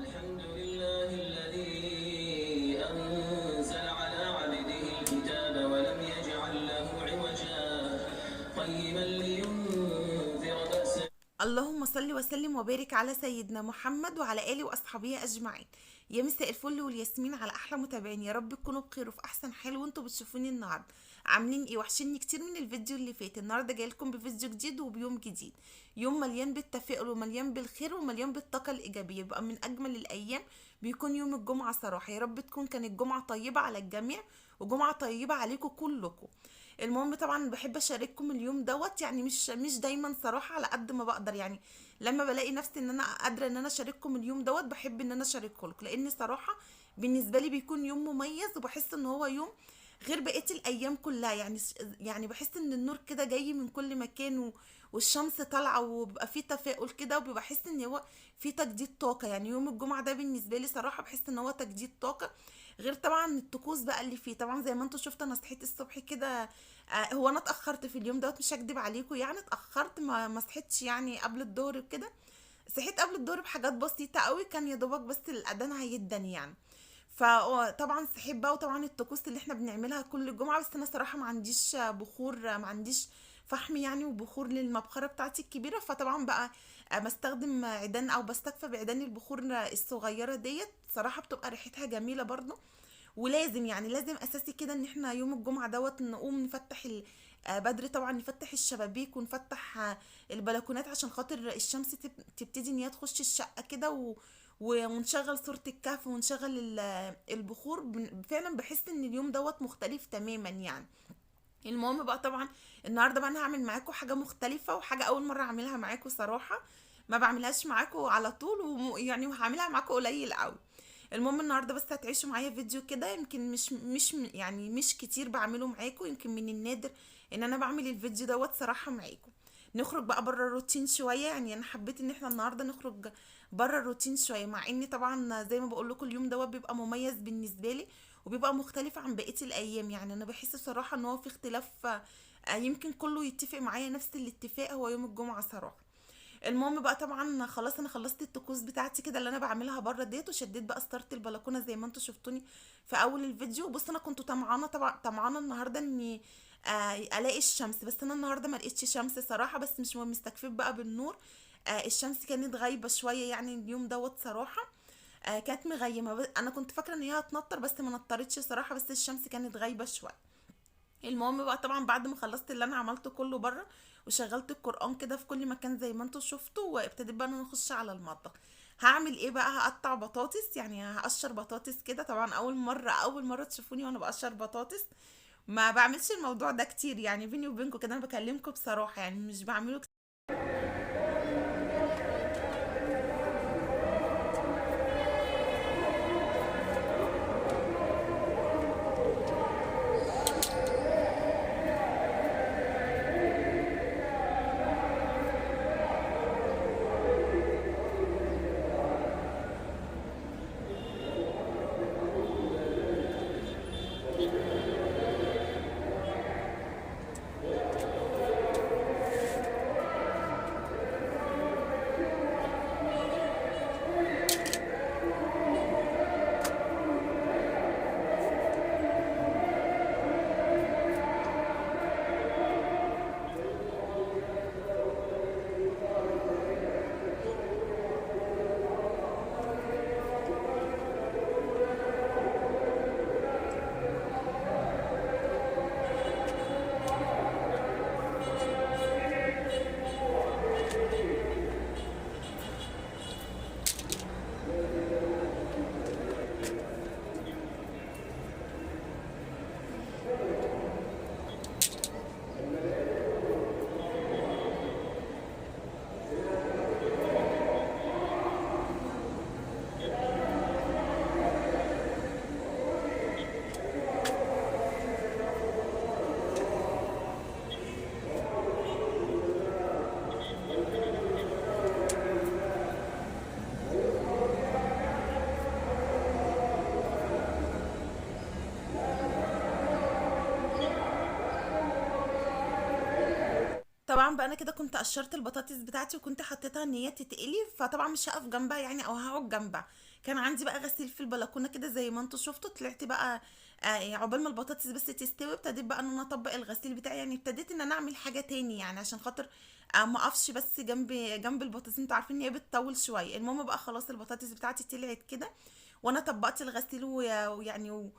الحمد لله الذي أنزل على عبده الكتاب ولم يجعل له عوجا قيما لينذر بأسا. اللهم صل وسلم وبارك على سيدنا محمد وعلى آله وأصحابه أجمعين. يا مساء الفل والياسمين على أحلى متابعين، يا رب تكونوا بخير وفي أحسن حال وانتوا بتشوفوني النهاردة. عاملين ايه؟ وحشني كتير من الفيديو اللي فات. النهاردة جايلكم بفيديو جديد وبيوم جديد، يوم مليان بالتفاؤل ومليان بالخير ومليان بالطاقة الإيجابية، يبقى من أجمل الأيام. بيكون يوم الجمعة صراحة، يا رب تكون كانت جمعة طيبة على الجميع وجمعة طيبة عليكم كلكم. المهم طبعا بحب اشارككم اليوم دوت، يعني مش دايما صراحه، على قد ما بقدر يعني. لما بلاقي نفسي ان انا قادره ان انا اشارككم اليوم دوت بحب ان انا اشاركه لكم، لان صراحه بالنسبه لي بيكون يوم مميز، وبحس ان هو يوم غير بقيه الايام كلها. يعني بحس ان النور كده جاي من كل مكان والشمس طالعه وبيبقى فيه تفاؤل كده، وبيبقى بحس ان هو فيه تجديد طاقه. يعني يوم الجمعه ده بالنسبه لي صراحه بحس ان هو تجديد طاقه. غير طبعا الطقوس بقى اللي فيه، طبعا زي ما انتوا شفتوا انا صحيت الصبح كده. هو انا اتاخرت في اليوم دوت، مش هكدب عليكم، يعني اتاخرت، ما صحيتش يعني قبل الظهر وكده. صحيت قبل الظهر بحاجات بسيطه قوي، كان يا دوبك بس الاذان هيدن يعني. فطبعا صحيت بقى، وطبعا الطقوس اللي احنا بنعملها كل جمعه، بس انا صراحه ما عنديش بخور، ما عنديش فحم يعني وبخور للمبخره بتاعتي الكبيره، فطبعا بقى بستخدم عيدان او بستكفى بعيدان البخور الصغيره ديت. صراحه بتبقى ريحتها جميله برضو. ولازم يعني لازم اساسي كده ان احنا يوم الجمعه دوت نقوم نفتح بدري طبعا، نفتح الشبابيك ونفتح البلكونات عشان خاطر الشمس تبتدي ان هي تخش الشقه كده ونشغل صورة الكهف ونشغل البخور. فعلا بحس ان اليوم دوت مختلف تماما يعني. المهم بقى طبعا النهارده بقى انا هعمل معاكم حاجه مختلفه، وحاجه اول مره اعملها معاكم صراحه. ما بعملهاش معاكم على طول، ويعني وهعملها معاكم قليل قوي. المهم النهارده بس هتعيشوا معايا فيديو كده، يمكن مش كتير بعمله معاكم، يمكن من النادر ان انا بعمل الفيديو دوت صراحه معاكم. نخرج بقى بره الروتين شويه، يعني انا حبيت ان احنا النهارده نخرج بره الروتين شويه، مع اني طبعا زي ما بقول لكم اليوم دوت بيبقى مميز بالنسبه لي وبيبقى مختلف عن بقيه الايام. يعني انا بحس صراحه ان هو في اختلاف، يمكن كله يتفق معايا نفس الاتفاق، هو يوم الجمعه صراحه. المهم بقى طبعا خلاص انا خلصت الطقوس بتاعتي كده اللي انا بعملها بره ديت، وشديت بقى ستارة البلكونه زي ما انتوا شفتوني في اول الفيديو. بص انا كنت طمعانه، طبعا طمعانه النهارده اني الاقي الشمس، بس انا النهارده ما لقيتش شمس صراحه، بس مش مهم، استكفيت بقى بالنور. الشمس كانت غايبه شويه يعني اليوم دوت صراحه. كانت مغيمه، انا كنت فاكره ان هي هتنطر بس ما نطرتش صراحه، بس الشمس كانت غايبه شويه. المهم بقى طبعا بعد ما خلصت اللي انا عملته كله بره وشغلت القرآن كده في كل مكان زي ما انتوا شفتوا، وابتديت بقى ان انا اخش على المطبخ. هعمل ايه بقى؟ هقطع بطاطس، يعني هقشر بطاطس كده. طبعا اول مره تشوفوني وانا بقشر بطاطس. ما بعملش الموضوع ده كتير يعني، بيني وبينكم كده انا بكلمكم بصراحه، يعني مش بعمله. طبعا بقى انا كده كنت قشرت البطاطس بتاعتي وكنت حطيتها ان هي تتقلي، فطبعا مش هقف جنبها يعني او هقعد جنبها. كان عندي بقى غسيل في البلكونه كده زي ما انتوا شفتوا. طلعت بقى عقبال ما البطاطس بس تستوي ابتديت بقى ان انا اطبق الغسيل بتاعي، يعني ابتديت ان انا اعمل حاجه تاني يعني عشان خاطر ما اقفش بس جنب البطاطس، انتوا عارفين ان هي بتطول شويه. المهم بقى خلاص البطاطس بتاعتي طلعت كده وانا طبقت الغسيل ويعني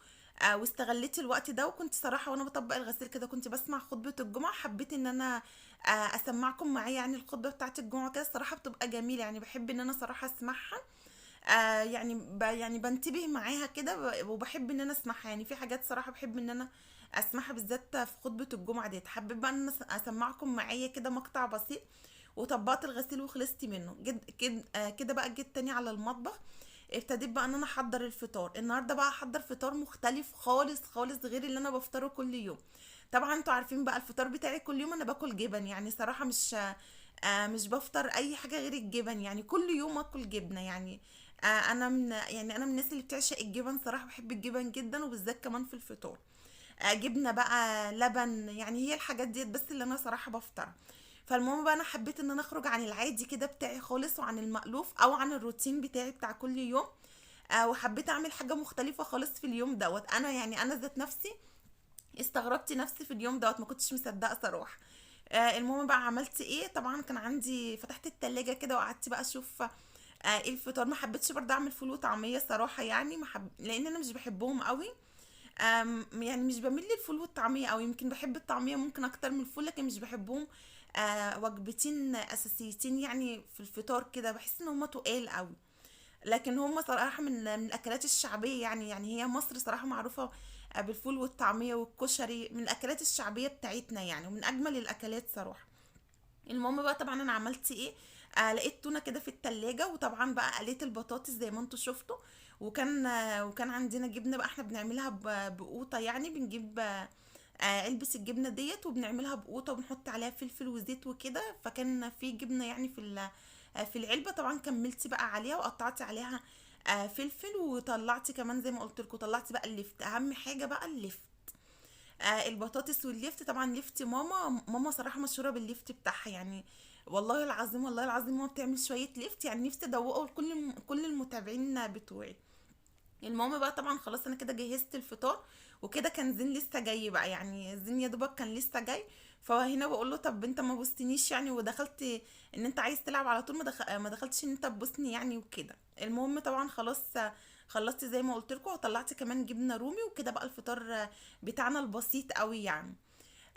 واستغليت الوقت ده. وكنت صراحه وانا بطبق الغسيل كده كنت بسمع خطبه الجمعه، حبيت ان انا اسمعكم معايا يعني الخطبه بتاعت الجمعه كده. الصراحه بتبقى جميله يعني، بحب ان انا صراحه اسمعها. يعني يعني بنتبه معاها كده وبحب ان انا اسمعها. يعني في حاجات صراحه بحب ان انا اسمعها بالذات في خطبه الجمعه ديت. حبيت بقى ان انا اسمعكم معايا كده مقطع بسيط، وطبقت الغسيل وخلصت منه. كده كده بقى جيت تاني على المطبخ، ابتديت بقى ان انا احضر الفطار. النهارده بقى احضر فطار مختلف خالص خالص غير اللي انا بفطره كل يوم. طبعا انتوا عارفين بقى الفطار بتاعي كل يوم انا باكل جبن، يعني صراحه مش بفطر اي حاجه غير الجبن، يعني كل يوم اكل جبنه يعني. انا من الناس اللي بتعشق الجبن صراحه، بحب الجبن جدا وبالذات كمان في الفطار. جبنه بقى، لبن، يعني هي الحاجات ديت بس اللي انا صراحه بفطرها. فالمهم بقى انا حبيت ان انا اخرج عن العادي كده بتاعي خالص وعن المألوف او عن الروتين بتاعي بتاع كل يوم. وحبيت اعمل حاجه مختلفه خالص في اليوم دوت. انا يعني انا ذات نفسي استغربت نفسي في اليوم دوت، ما كنتش مصدقه صراحه. المهم بقى عملت ايه. طبعا كان عندي فتحت التلاجة كده وقعدت بقى اشوف ايه الفطار. ما حبيتش برضه اعمل فول وطعميه صراحه، يعني لان انا مش بحبهم قوي. يعني مش بميل للفول والطعميه، او يمكن بحب الطعميه ممكن اكتر من الفول، لكن مش بحبهم وجبتين اساسيتين يعني في الفطار كده. بحس ان هما تقال قوي. لكن هم صراحة من الأكلات الشعبية، يعني هي مصر صراحة معروفة بالفول والطعمية والكشري، من الأكلات الشعبية بتاعتنا يعني، ومن أجمل الأكلات صراحة. المهم بقى طبعا أنا عملت إيه. لقيت تونة كده في التلاجة، وطبعا بقى قليت البطاطس زي ما انتوا شفتوا. وكان عندنا جبنة بقى احنا بنعملها بقوطة، يعني بنجيب علبة الجبنة ديت وبنعملها بقوطة وبنحط عليها فلفل وزيت وكده. فكان في جبنة يعني في العلبة. طبعا كملت بقى عليها وقطعت عليها فلفل، وطلعت كمان زي ما قلت لكم طلعت بقى اللفت. اهم حاجة بقى اللفت. البطاطس واللفت. طبعا لفت ماما صراحة مشهورة باللفت بتاعها يعني. والله العظيم والله العظيم ماما بتعمل شوية لفت، يعني نفسي ادوقه لكل المتابعين بتوعي. المهم بقى طبعا خلاص انا كده جهزت الفطار، وكده كان زين لسه جاي بقى، يعني زين يا دوبك كان لسه جاي. فهنا بقول له طب انت ما بوستنيش يعني، ودخلت ان انت عايز تلعب على طول، ما دخلتش ان انت تبوسني يعني وكده. المهم طبعا خلاص خلصت زي ما قلت لكم، وطلعت كمان جبنه رومي، وكده بقى الفطار بتاعنا البسيط قوي يعني.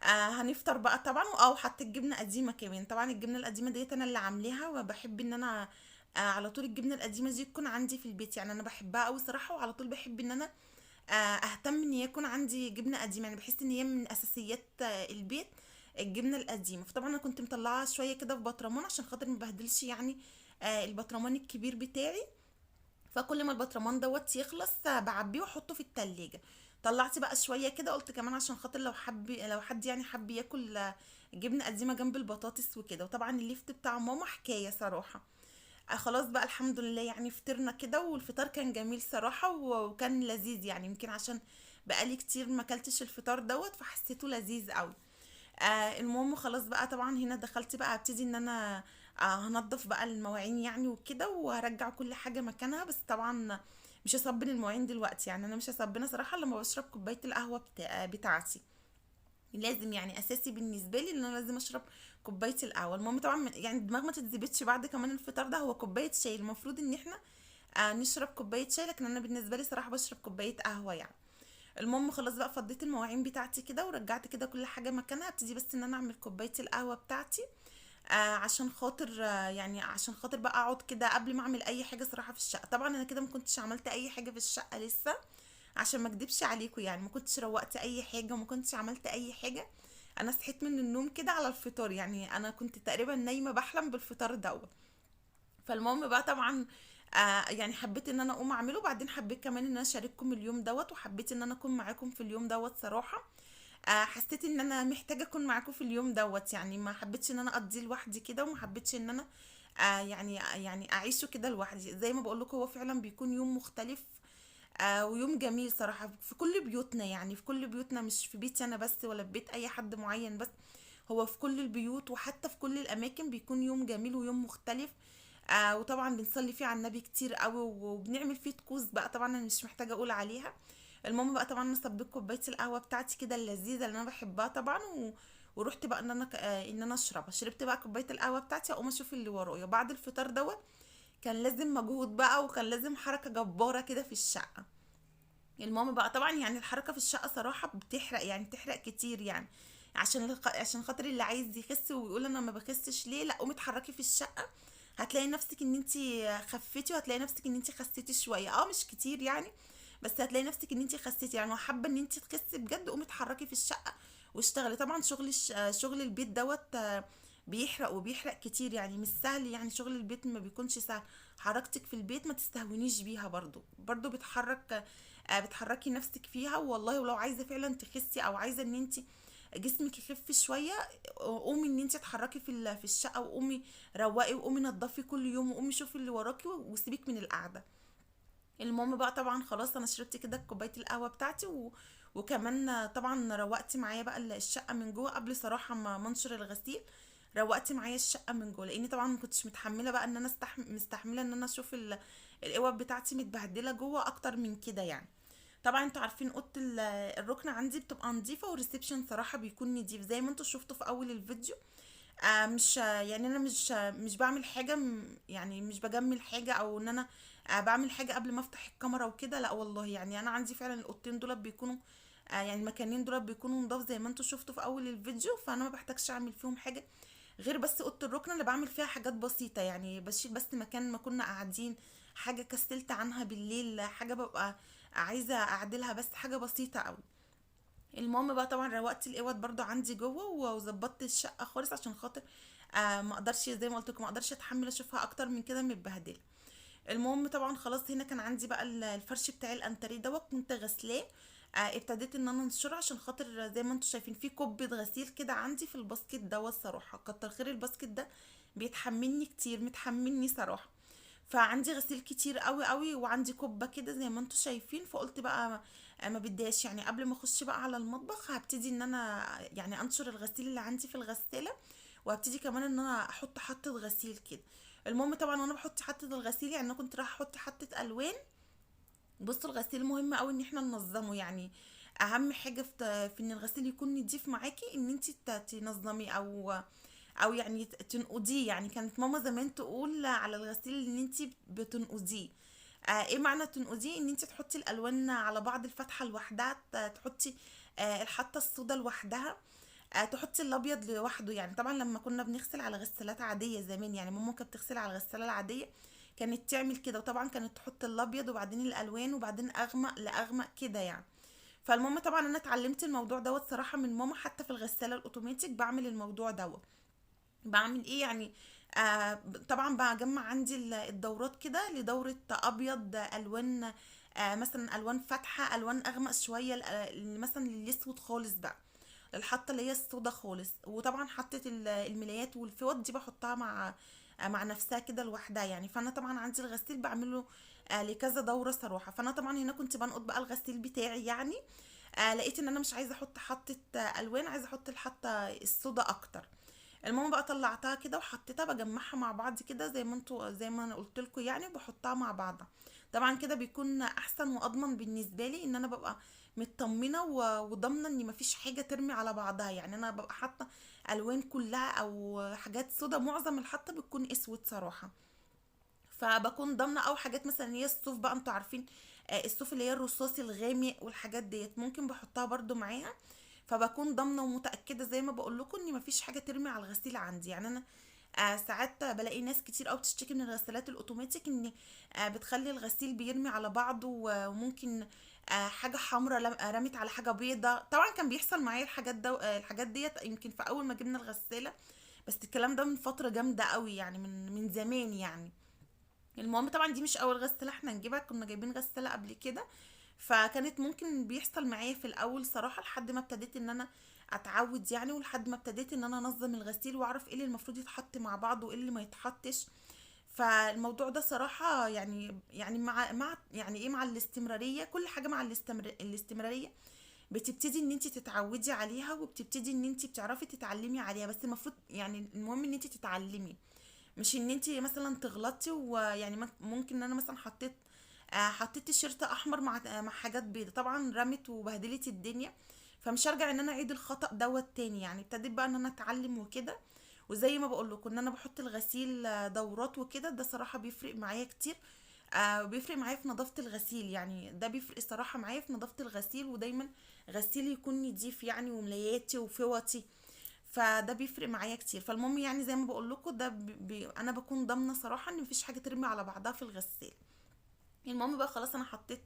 هنفطر بقى طبعا. او حتى الجبنه قديمه كمان. طبعا الجبنه القديمه ديت انا اللي عاملاها، وبحب ان انا على طول الجبنه القديمه دي تكون عندي في البيت، يعني انا بحبها قوي صراحه. وعلى طول بحب ان انا اهتم ان يكون عندي جبنه قديمه، يعني بحس ان هي من اساسيات البيت الجبنه القديمه. فطبعا انا كنت مطلعاها شويه كده في بطرمان عشان خاطر ما بهدلش يعني البطرمان الكبير بتاعي. فكل ما البطرمان دوت يخلص بعبيه واحطه في التلاجة. طلعت بقى شويه كده، قلت كمان عشان خاطر لو حد يعني حب ياكل جبنه قديمه جنب البطاطس وكده. وطبعا الليفت بتاع ماما حكايه صراحه. خلاص بقى الحمد لله يعني فطرنا كده، والفطار كان جميل صراحه وكان لذيذ يعني. يمكن عشان بقالي كتير ما اكلتش الفطار دوت فحسيته لذيذ قوي. المهم خلاص بقى طبعا هنا دخلت بقى ابتدي ان انا هنضف بقى المواعين يعني وكده، وهرجع كل حاجه مكانها. بس طبعا مش هصبن المواعين دلوقتي، يعني انا مش هصبنها صراحه لما بشرب كوبايه القهوه بتاعتي. لازم يعني اساسي بالنسبه لي ان انا لازم اشرب كوبايه القهوه. المهم طبعا يعني الدماغ ما تتظبطش بعد كمان الفطار ده. هو كوبايه شاي، المفروض ان احنا نشرب كوبايه شاي، لكن انا بالنسبه لي صراحه بشرب كوبايه قهوه يعني. المهم خلاص بقى فضيت المواعين بتاعتي كده ورجعت كده كل حاجه مكانها. ابتدي بس ان انا اعمل كوبايه القهوه بتاعتي عشان خاطر يعني عشان خاطر بقى اقعد كده قبل ما اعمل اي حاجه صراحه في الشقه. طبعا انا كده ما كنتش عملت اي حاجه في الشقه لسه، عشان ما اكدبش عليكم يعني ما كنتش روقت اي حاجه وما كنتش عملت اي حاجه. انا صحيت من النوم كده على الفطار، يعني انا كنت تقريبا نايمه بحلم بالفطار دوت. فالمهم بقى طبعا يعني حبيت ان انا اقوم اعمله. بعدين حبيت كمان ان انا اشارككم اليوم دوت، وحبيت ان انا اكون معاكم في اليوم دوت صراحه. حسيت ان انا محتاجه اكون معاكم في اليوم دوت، يعني ما حبيتش ان انا اقضيه لوحدي كده، وما حبيتش ان انا يعني اعيشه كده لوحدي. زي ما بقول لكم هو فعلا بيكون يوم مختلف ويوم جميل صراحه في كل بيوتنا، يعني في كل بيوتنا، مش في بيتي انا بس ولا في بيت اي حد معين بس. هو في كل البيوت وحتى في كل الاماكن بيكون يوم جميل ويوم مختلف. وطبعا بنصلي فيه على النبي كتير قوي، وبنعمل فيه طقوس بقى طبعا انا مش محتاجه اقول عليها. المهم بقى طبعا انا صبيت كوبايه القهوه بتاعتي كده اللذيذه اللي انا بحبها طبعا، ورحت بقى ان انا اشربها. شربت بقى كوبايه القهوه بتاعتي، اقوم اشوف اللي ورايا بعد الفطار دوت. كان لازم مجهود بقى، وكان لازم حركه جباره كده في الشقه. المهم بقى طبعا يعني الحركه في الشقه صراحه بتحرق، يعني بتحرق كتير يعني. عشان خاطر اللي عايز يخس ويقول انا ما بخسش ليه، لا قومي اتحركي في الشقه. هتلاقي نفسك ان انت خفتي، وهتلاقي نفسك ان انت خسيتي شويه، مش كتير يعني. بس هتلاقي نفسك ان انت خسيتي يعني، وحابه ان انت تخسي بجد، قومي اتحركي في الشقه واشتغلي. طبعا شغل البيت دوت بيحرق وبيحرق كتير يعني، مش سهل يعني. شغل البيت ما بيكونش سهل. حركتك في البيت ما تستهونيش بيها، برضو بتحركي نفسك فيها والله. ولو عايزه فعلا تخسي او عايزه ان انت جسمك يخف شويه، قومي ان انت تتحركي في الشقه، وقومي روقي، وقومي نضفي كل يوم، وقومي شوفي اللي وراكي، وسيبك من القعده. المهم بقى طبعا خلاص انا شربت كده كوبايه القهوه بتاعتي، وكمان طبعا روقت معايا بقى الشقه من جوه قبل صراحه ما منشر الغسيل. روقت معايا الشقه من جوه، لاني طبعا ما كنتش متحمله بقى ان انا مستحمله ان انا اشوف الاوض بتاعتي متبهدله جوه اكتر من كده يعني. طبعا انتوا عارفين اوضه الركن عندي بتبقى نظيفه، والريسبشن صراحه بيكون نضيف زي ما انتوا شفتوا في اول الفيديو. مش يعني انا مش بعمل حاجه يعني مش بجمل حاجه، او ان انا بعمل حاجه قبل ما افتح الكاميرا وكده، لا والله. يعني انا عندي فعلا الاوضتين دول بيكونوا يعني المكانين دول بيكونوا نضاف زي ما انتوا شفتوا في اول الفيديو، فانا ما بحتاجش اعمل فيهم حاجه. غير بس اوضه الركن اللي بعمل فيها حاجات بسيطه، يعني بشيل بس مكان ما كنا قاعدين، حاجه كسلت عنها بالليل، حاجه ببقى عايزه اعدلها، بس حاجه بسيطه قوي. المهم بقى طبعا روقت الاوض برضو عندي جوه، وظبطت الشقه خالص عشان خاطر ما اقدرش زي ما قلت لكم، ما اقدرش اتحمل اشوفها اكتر من كده متبهدله. المهم طبعا خلاص هنا كان عندي بقى الفرش بتاعي الانتريه دوت كنت غسلاه. ابتديت ان انا انشره عشان خاطر زي ما انتم شايفين في كوبة غسيل كده عندي في الباسكت دوت. صراحه كتر خير الباسكت ده، بيتحملني كتير، متحملني صراحه. فعندي غسيل كتير قوي قوي، وعندي كوبة كده زي ما انتم شايفين. فقلت بقى ما بديش يعني قبل ما اخش بقى على المطبخ، هبتدي ان انا يعني انشر الغسيل اللي عندي في الغسالة، وهبتدي كمان ان انا احط حطة غسيل كده. المهم طبعا وانا بحط حطة الغسيل، يعني انا كنت رايحة احط حطة الوان. بصوا الغسيل مهم قوي ان احنا ننظمه يعني. اهم حاجة في ان الغسيل يكون نضيف معاكي، ان انت تنظمي او يعني تنقضيه. يعني كانت ماما زمان تقول على الغسيل ان انت بتنقضيه. ايه معنى تنقضيه؟ ان انت تحطي الالوان على بعض، الفتحه لوحدها، تحطي الحطه السودا لوحدها، تحطي الابيض لوحده. يعني طبعا لما كنا بنغسل على غسالات عاديه زمان، يعني ماما كانت بتغسل على الغساله العاديه، كانت تعمل كده. وطبعا كانت تحط الابيض وبعدين الالوان وبعدين اغمق لاغمق كده يعني. فالمهم طبعا انا اتعلمت الموضوع دوت صراحه من ماما، حتى في الغساله الاوتوماتيك بعمل الموضوع دوت. بعمل ايه يعني؟ طبعا بجمع عندي الدورات كده لدورة ابيض، الوان مثلا الوان فاتحة، الوان اغمق شوية، مثلا الاسود خالص بقى، الحطة اللي هي السودا خالص. وطبعا حطة الملايات والفوط دي بحطها مع نفسها كده لوحدها يعني. فانا طبعا عندي الغسيل بعمله لكذا دورة صراحة. فانا طبعا هنا كنت بنقط بقى الغسيل بتاعي يعني. لقيت ان انا مش عايزة احط حطة الوان، عايزة احط الحطة السودا اكتر. المهم بقى طلعتها كده وحطيتها، بجمعها مع بعض كده زي ما انا قلت لكم يعني، بحطها مع بعضها. طبعا كده بيكون احسن واضمن بالنسبه لي، ان انا ببقى مطمنه وضامنه ان مفيش حاجه ترمي على بعضها. يعني انا ببقى حاطه الوان كلها او حاجات سودا، معظم الحطه بتكون اسود صراحه. فبكون ضامنه، او حاجات مثلا هي الصوف بقى انتوا عارفين، الصوف اللي هي الرصاصي الغامق والحاجات ديت ممكن بحطها برضو معاها. فبكون ضامنه ومتاكده زي ما بقول لكم ان مفيش حاجه ترمي على الغسيل عندي. يعني انا ساعات بلاقي ناس كتير قوي بتشتكي من الغسالات الاوتوماتيك، ان بتخلي الغسيل بيرمي على بعضه، وممكن حاجه حمراء رمت على حاجه بيضة. طبعا كان بيحصل معايا الحاجات ديت يمكن في اول ما جبنا الغساله، بس الكلام ده من فتره جامده قوي يعني، من زمان يعني. المهم طبعا دي مش اول غسالة احنا نجيبها، كنا جايبين غسالة قبل كده. فكانت ممكن بيحصل معايا في الاول صراحة، لحد ما ابتديت ان انا اتعود يعني، ولحد ما ابتديت ان انا انظم الغسيل واعرف ايه اللي المفروض يتحط مع بعض وايه اللي ما يتحطش. فالموضوع ده صراحة يعني مع يعني ايه، مع الاستمرارية. كل حاجة مع الاستمرارية بتبتدي ان انت تتعودي عليها، وبتبتدي ان انت بتعرفي تتعلمي عليها. بس المفروض يعني المهم ان انت تتعلمي، مش ان انتي مثلا تغلطي، ويعني ممكن ان انا مثلا حطيت تيشيرت احمر مع حاجات بيضة، طبعا رمت وبهدلت الدنيا. فمش هرجع ان انا اعيد الخطأ دوت تاني يعني. ابتديت بقى ان انا اتعلم وكده. وزي ما بقول لكم ان انا بحط الغسيل دورات وكده، ده صراحة بيفرق معايا كتير. بيفرق معايا في نظافة الغسيل يعني، ده بيفرق الصراحة معايا في نظافة الغسيل، ودايما غسيلي يكون نضيف يعني، وملاياتي وفوطي. فده بيفرق معايا كتير. فالمهم يعني زي ما بقول لكم ده انا بكون ضامنه صراحه ان مفيش حاجه ترمي على بعضها في الغسالة. المهم بقى خلاص انا حطيت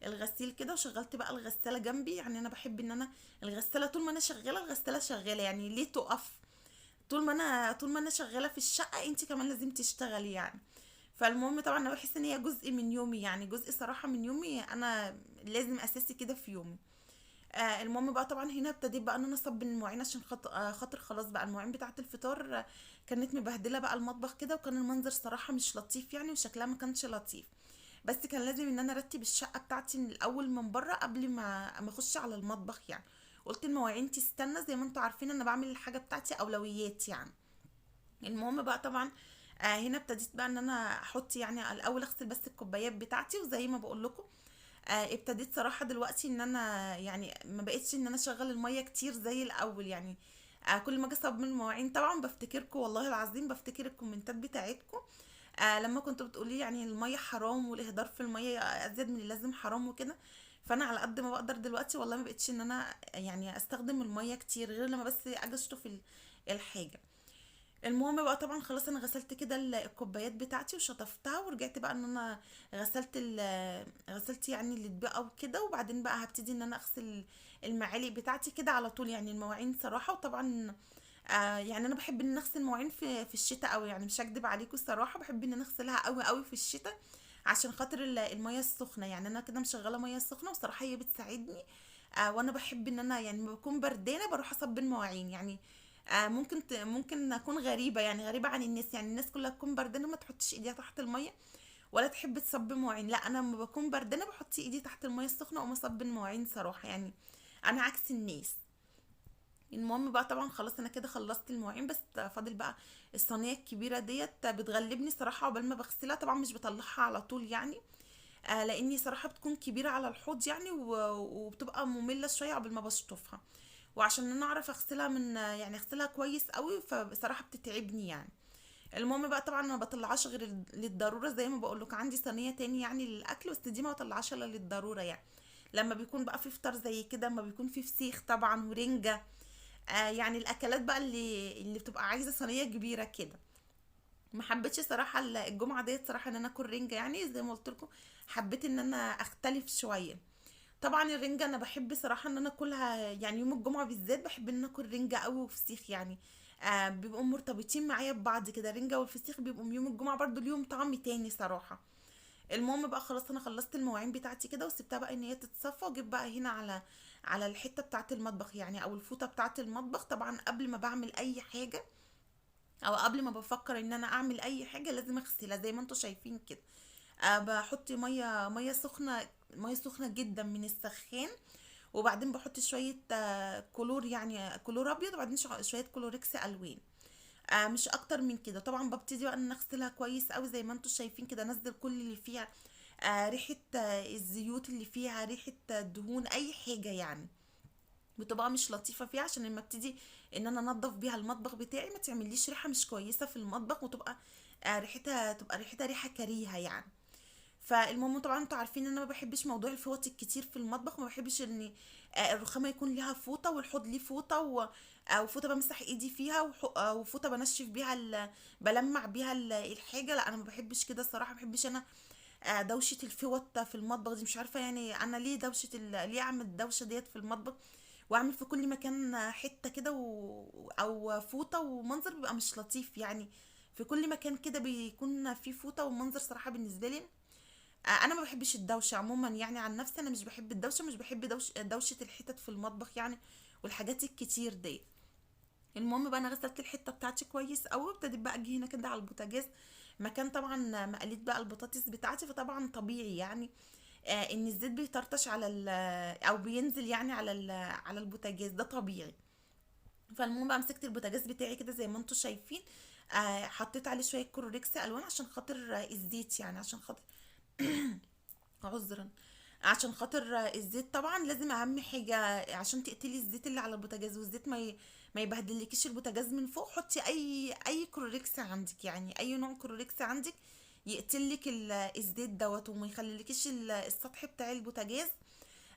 الغسيل كده، وشغلت بقى الغساله جنبي. يعني انا بحب ان انا الغساله طول ما انا شغاله الغساله شغاله، يعني ليه تقف؟ طول ما انا شغاله في الشقه انت كمان لازم تشتغلي يعني. فالمهم طبعا انا بحس ان هي جزء من يومي، يعني جزء صراحه من يومي، انا لازم اساسي كده في يومي. المهم بقى طبعا هنا ابتديت بقى ان انا اصب المواعين، عشان خاطر خلاص بقى المواعين بتاعه الفطار كانت مبهدله بقى المطبخ كده، وكان المنظر صراحه مش لطيف يعني، وشكلها ما كانش لطيف. بس كان لازم ان انا ارتب الشقه بتاعتي من الاول من بره قبل ما اخش على المطبخ يعني. قلت المواعين تستنى، زي ما انتوا عارفين انا بعمل الحاجه بتاعتي اولويات يعني. المهم بقى طبعا هنا ابتديت بقى ان انا احط يعني الاول اغسل بس الكوبايات بتاعتي. وزي ما بقول لكم ابتديت صراحة دلوقتي ان انا يعني ما بقتش ان انا اشغل المية كتير زي الاول يعني. كل ما اجي اصب من المواعين طبعا بفتكركم، والله العظيم بفتكر الكومنتات بتاعتكم. لما كنتوا بتقولي يعني المية حرام والاهدار في المية ازيد من اللازم حرام وكده. فانا على قد ما بقدر دلوقتي والله ما بقتش ان انا يعني استخدم المية كتير، غير لما بس اجي اشطف الحاجة. المهم بقى طبعا خلاص انا غسلت كده الكوبايات بتاعتي وشطفتها، ورجعت بقى ان انا غسلت يعني اللي اتبقى وكده. وبعدين بقى هبتدي ان انا اغسل المعالق بتاعتي كده على طول يعني، المواعين صراحة. وطبعا يعني انا بحب ان أنا اغسل المواعين في الشتاء قوي يعني، مش هكدب عليكم الصراحة، بحب ان انا اغسلها قوي قوي في الشتاء، عشان خاطر المية السخنة يعني. انا كده مشغلة مية سخنة وصراحة هي بتساعدني. وانا بحب ان انا يعني لما بكون بردانة بروح اصب المواعين يعني. ممكن اكون غريبه يعني، غريبه عن الناس يعني. الناس كلها تكون بردانه ما تحطش ايديها تحت الميه ولا تحب تصب مواعين. لا انا لما بكون بردانه بحط ايدي تحت الميه السخنه وما اصب المواعين صراحه يعني. انا عكس الناس. المهم بقى طبعا خلاص انا كده خلصت المواعين، بس فاضل بقى الصينيه الكبيره ديت بتغلبني صراحه عقبال ما بغسلها. طبعا مش بطلعها على طول يعني، لاني صراحه بتكون كبيره على الحوض يعني، وبتبقى ممله شويه قبل ما بشطفها. وعشان انا اعرف اغسلها من يعني اغسلها كويس قوي، فبصراحه بتتعبني يعني. المهم بقى طبعا ما بطلعهاش غير للضروره، زي ما بقول لك عندي صينيه تاني يعني للاكل، بس دي ما بطلعهاش الا للضروره يعني. لما بيكون بقى في فطار زي كده، لما بيكون في فسيخ طبعا ورنجه، يعني الاكلات بقى اللي بتبقى عايزه صينيه كبيره كده. ما حبيتش صراحه الجمعه ديت صراحه ان انا اكل رنجه يعني، زي ما قلت لكم حبيت ان انا اختلف شويه. طبعا الرنجة انا بحب صراحة ان انا اكلها يعني يوم الجمعة بالذات، بحب ان انا اكل رنجة قوي وفسيخ يعني. بيبقوا مرتبطين معايا ببعض كده، الرنجة والفسيخ بيبقوا يوم الجمعة برضو ليهم طعم تاني صراحة. المهم بقى خلاص انا خلصت المواعين بتاعتي كده وسبتها بقى ان هي تتصفى، وجيت بقى هنا على الحتة بتاعة المطبخ يعني، او الفوطة بتاعة المطبخ. طبعا قبل ما بعمل اي حاجة او قبل ما بفكر ان انا اعمل اي حاجة لازم اغسلها زي ما انتوا شايفين كده. بحط مية سخنة، مية سخنة جدا من السخان. وبعدين بحط شوية كلور يعني كلور ابيض، وبعدين شوية كلوريكس الوان. مش اكتر من كده. طبعا ببتدي بقى ان أنا اغسلها كويس قوي زي ما انتم شايفين كده، انزل كل اللي فيها ريحة الزيوت اللي فيها، ريحة دهون اي حاجة يعني بتبقى مش لطيفة فيها، عشان لما ابتدي ان انا انضف بيها المطبخ بتاعي ما تعمليش ريحة مش كويسة في المطبخ، وتبقى ريحتها ريحة كريهة يعني. فالمهم طبعا انتوا عارفين ان انا ما بحبش موضوع الفوط الكتير في المطبخ، ما بحبش ان الرخامه يكون ليها فوطه والحوض ليه فوطه وفوطه بمسح ايدي فيها وفوطه بنشف بيها بلمع بيها الحاجه. لا انا ما بحبش كده الصراحه، ما بحبش انا دوشه الفوط في المطبخ دي. مش عارفه يعني انا ليه ليه اعمل الدوشه ديت في المطبخ، واعمل في كل مكان حته كده او فوطه، ومنظر بيبقى مش لطيف يعني. في كل مكان كده بيكون في فوطه ومنظر صراحه بالنسبه لي. انا ما بحبش الدوشه عموما يعني. عن نفسي انا مش بحب الدوشه، مش بحب دوشه الحتت في المطبخ يعني، والحاجات الكتير دي. المهم بقى انا غسلت الحته بتاعتي كويس قوي، ابتديت بقى اجي هنا كده على البوتاجاز، مكان طبعا ما قليت بقى البطاطس بتاعتي. فطبعا طبيعي يعني ان الزيت بيطرطش على او بينزل يعني على البوتاجاز، ده طبيعي. فالمهم بقى مسكت البوتاجاز بتاعي كده زي ما انتم شايفين. حطيت عليه شويه كلوريكس الوان عشان خاطر الزيت، يعني عشان خاطر عذرا، عشان خاطر الزيت طبعا لازم اهم حاجه عشان تقتلي الزيت اللي على البوتاجاز، والزيت ما يبهدلكيش البوتاجاز من فوق. حطي اي كلوريكس عندك، يعني اي نوع كلوريكس عندك يقتلك الزيت دوت، وما يخليلكيش السطح بتاع البوتاجاز.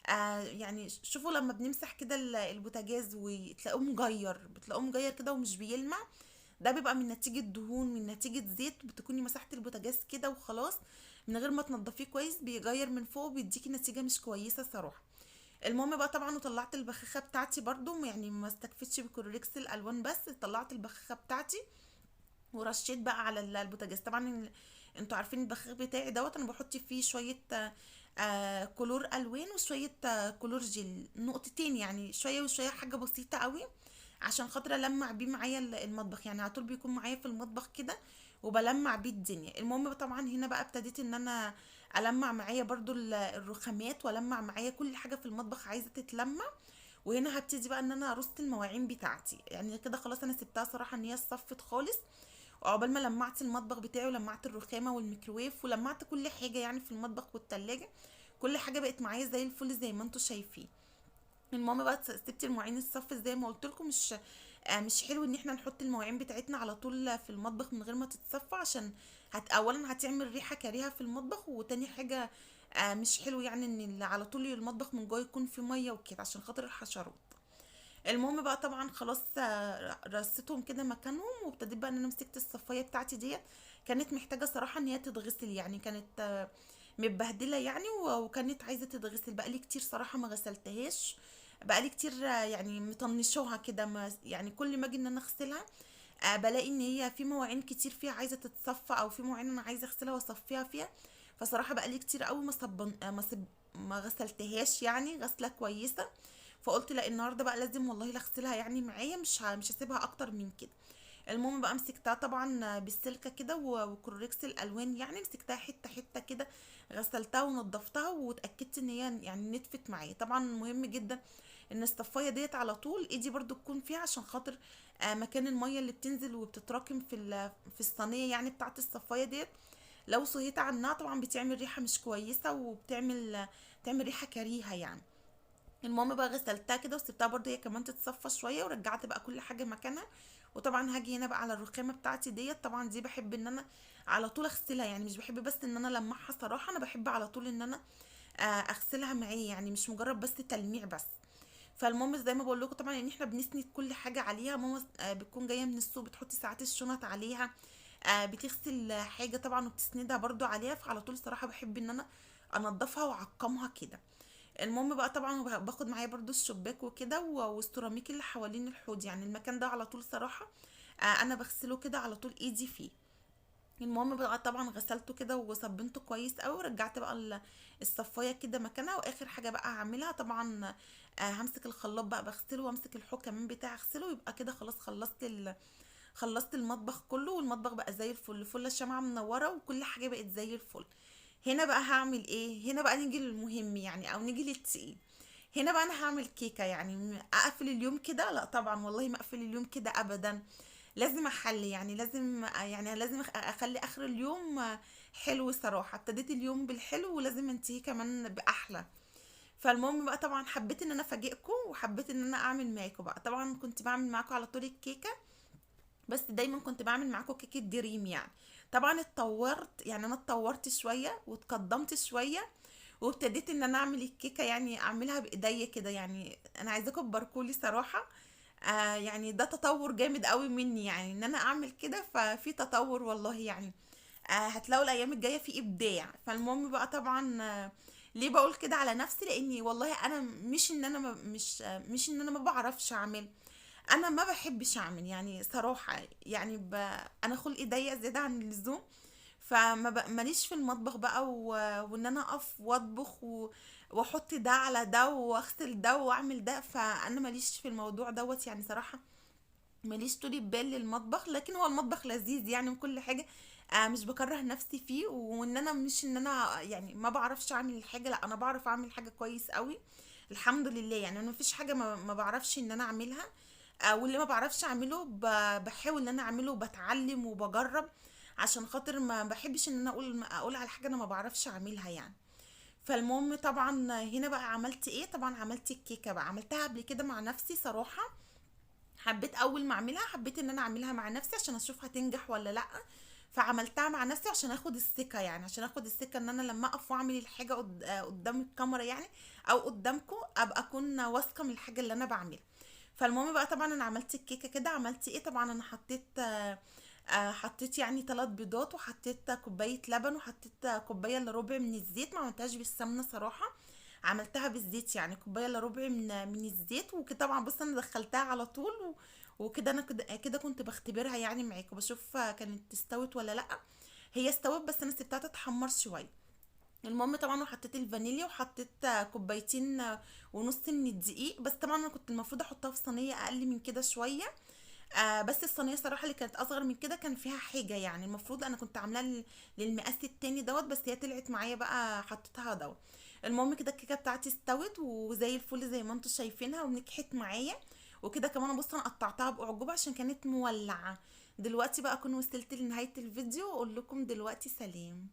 يعني شوفوا لما بنمسح كده البوتاجاز وتلاقوه مجير، بتلاقوه مجير كده ومش بيلمع، ده بيبقى من نتيجة دهون، من نتيجة زيت. بتكوني مسحتي البوتاجاز كده وخلاص من غير ما تنضفيه كويس، بيغير من فوق وبيديكي نتيجة مش كويسة صراحة. المهم بقى طبعا وطلعت البخاخة بتاعتي برضو، يعني ما استكفتش بكلوريكس الالوان، بس طلعت البخاخة بتاعتي ورشيت بقى على البوتاجاز. طبعا انتوا عارفين البخاخ بتاعي دوت انا بحط فيه شويه كلور الوان وشويه كلور جل، نقطتين يعني، شويه وشويه، حاجه بسيطه قوي عشان خاطر المع بيه معايا المطبخ، يعني على طول بيكون معايا في المطبخ كده وبلمع بيه الدنيا. المهم طبعا هنا بقى ابتديت ان انا المع معايا برضو الرخامات، والمع معايا كل حاجه في المطبخ عايزه تتلمع. وهنا هبتدي بقى ان انا ارص المواعين بتاعتي، يعني كده خلاص انا سبتها صراحه ان هي صفت خالص. وعقبال ما لمعت المطبخ بتاعي ولمعت الرخامه والميكروويف ولمعت كل حاجه يعني في المطبخ والتلاجة، كل حاجه بقت معايا زي الفل زي ما انتوا شايفين. المهم بقى سبت المواعين الصف زي ما قلت لكم. مش حلو ان احنا نحط المواعين بتاعتنا على طول في المطبخ من غير ما تتصفى، عشان اولا هتعمل ريحه كريهه في المطبخ، وتاني حاجه مش حلو يعني ان على طول المطبخ من جوه يكون فيه ميه وكده عشان خاطر الحشرات. المهم بقى طبعا خلاص رصيتهم كده مكانهم، وابتديت بقى ان انا مسكت الصفايه بتاعتي ديت. كانت محتاجه صراحه ان هي تتغسل، يعني كانت متبهدله يعني، وكانت عايزه تتغسل. بقالي كتير صراحه ما غسلتهاش، بقالي كتير يعني مطنشوها كده، يعني كل ما اجي ان انا اغسلها بلاقي ان هي في مواعين كتير فيها عايزه تتصفى، او في مواعين انا عايزه اغسلها واصفيها فيها. فصراحه بقالي كتير قوي ما غسلتهاش يعني غسله كويسه. فقلت لا النهارده بقى لازم والله اغسلها يعني معايا، مش هسيبها اكتر من كده. المهم بقى مسكتها طبعا بالسلكه كده وكوريكس الالوان، يعني مسكتها حته حته كده، غسلتها ونضفتها واتاكدت ان هي يعني نتفت معايا. طبعا مهم جدا ان الصفايه ديت على طول ايدي برضو تكون فيها، عشان خاطر مكان الميه اللي بتنزل وبتتراكم في الصينيه يعني بتاعه الصفايه ديت، لو صهيت عنها طبعا بتعمل ريحه مش كويسه، تعمل ريحه كريهه يعني. المهم بقى غسلتها كده وسبتها برضه هي كمان تتصفى شويه، ورجعت بقى كل حاجه مكانها. وطبعا هاجي هنا بقى على الرخامه بتاعتي ديت، طبعا دي بحب ان انا على طول اغسلها، يعني مش بحب بس ان انا المعها صراحه، انا بحب على طول ان انا اغسلها معايا، يعني مش مجرد بس تلميع بس. فالمهم زي ما بقول لكم طبعا ان احنا بنسند كل حاجه عليها. ماما بتكون جايه من السوق بتحط ساعات الشنط عليها، بتغسل حاجه طبعا وبتسندها برضو عليها، فعلى طول صراحه بحب ان انا انضفها واعقمها كده. المهم بقى طبعا باخد معايا برضو الشباك وكده والسيراميك اللي حوالين الحوض، يعني المكان ده على طول صراحة انا بغسله كده على طول ايدي فيه. المهم بقى طبعا غسلته كده وصبنته كويس قوي، ورجعت بقى الصفايه كده مكانها. واخر حاجه بقى هعملها طبعا همسك الخلاط بقى بغسله، وامسك الحوض كمان بتاعي اغسله، يبقى كده خلاص خلصت المطبخ كله، والمطبخ بقى زي الفل فل، الشمعة منورة وكل حاجة بقت زي الفل. هنا بقى هعمل ايه؟ هنا بقى نيجي للمهم يعني، او نيجي للتقيل. هنا بقى انا هعمل كيكة، يعني اقفل اليوم كده؟ لا طبعا والله ما اقفل اليوم كده ابدا، لازم احلي، يعني لازم اخلي اخر اليوم حلو صراحة. ابتديت اليوم بالحلو ولازم انتهي كمان باحلى. فالمهم بقى طبعا حبيت ان انا افاجئكم، وحبيت ان انا اعمل معاكم بقى. طبعا كنت بعمل معاكم على طول الكيكة، بس دايما كنت بعمل معاكم كيكه دريم يعني. طبعا اتطورت، يعني انا اتطورت شويه واتقدمت شويه، وابتديت ان انا اعمل الكيكه، يعني اعملها بايديا كده. يعني انا عايزاكم تباركولي صراحه، يعني ده تطور جامد قوي مني، يعني ان انا اعمل كده ففي تطور والله يعني. هتلاقوا الايام الجايه في ابداع. فالمهم بقى طبعا ليه بقول كده على نفسي؟ لاني والله انا مش ان انا ما مش مش ان انا ما بعرفش اعمل، انا ما بحبش اعمل يعني صراحه، يعني انا خلقي ضيق زياده عن اللزوم. ماليش في المطبخ بقى وان انا اقف واطبخ واحط ده على ده واغسل ده واعمل ده، فانا ماليش في الموضوع دوت يعني صراحه. ماليش طولي بال للمطبخ، لكن هو المطبخ لذيذ يعني وكل حاجه. مش بكره نفسي فيه، وان انا مش ان انا يعني ما بعرفش اعمل الحاجه، لا انا بعرف اعمل حاجه كويس قوي الحمد لله. يعني انا مفيش حاجه ما بعرفش ان انا اعملها. واللي ما بعرفش اعمله بحاول ان انا اعمله وبتعلم وبجرب، عشان خاطر ما بحبش ان انا اقول على حاجه انا ما بعرفش اعملها يعني. فالمهم طبعا هنا بقى عملت ايه، طبعا عملت الكيكه بقى، عملتها قبل كده مع نفسي صراحه. حبيت اول ما اعملها حبيت ان انا اعملها مع نفسي عشان اشوف هتنجح ولا لا. فعملتها مع نفسي عشان اخد الثقه، يعني عشان اخد الثقه ان انا لما اقف واعمل الحاجه قدام الكاميرا يعني، او قدامكم، ابقى اكون واثقه من الحاجه اللي انا بعملها. فالمهم بقى طبعا انا عملت الكيكه كده. عملت ايه؟ طبعا انا حطيت يعني 3 بيضات، وحطيت كوبايه لبن، وحطيت كوبايه الا ربع من الزيت. ما عملتهاش بالسمنه صراحه، عملتها بالزيت، يعني كوبايه الا ربع من الزيت وكده. طبعا بص انا دخلتها على طول وكده انا كده كنت بختبرها يعني معاكم، بشوف كانت استوت ولا لا. هي استوت بس انا سبتها تتحمر شويه. المهم طبعا وحطيت الفانيليا، وحطيت كوبايتين ونص من الدقيق. بس طبعا انا كنت المفروض احطها في صينيه اقل من كده شويه. بس الصينيه صراحه اللي كانت اصغر من كده كان فيها حاجه، يعني المفروض انا كنت عاملاه للمقاس التاني دوت، بس هي طلعت معايا بقى حطيتها دوت. المهم كده الكيكه بتاعتي استوت وزي الفل زي ما انتم شايفينها، ونجحت معايا. وكده كمان بص انا قطعتها باعجوبه عشان كانت مولعه. دلوقتي بقى اكون وصلت لنهايه الفيديو، واقول لكم دلوقتي سلام.